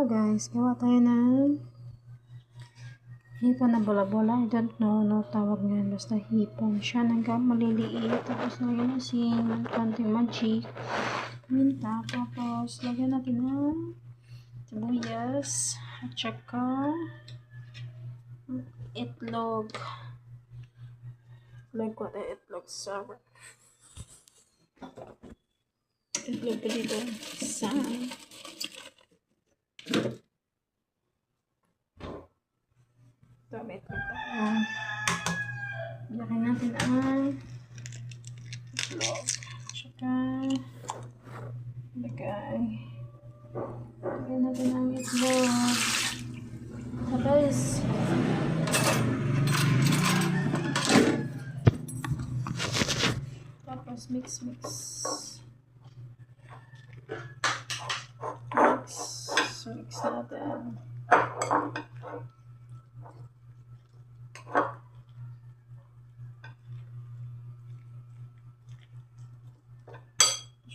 guys, gawa tayo ng hipon na bola-bola. I don't know no tawag ngayon, basta hipon siya ng maliliit. Tapos lagyan natin konting magic, minta, tapos lagyan natin ng sibuyas at saka itlog. Lagyan ko itlog sa itlog ko dito sa may itlog tayo. Lagyan natin ang itlog. Tsaka lagyan natin ang itlog. Tapos mix natin.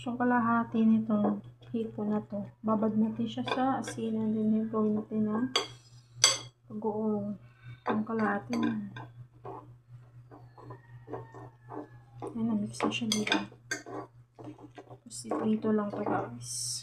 So, kalahati nito hipon na to. Babad natin siya sa asinan din. Gawin natin ng pag-uong. Ang kalahati na. Ayan, na-mix na siya dito. Tapos, dito lang to guys.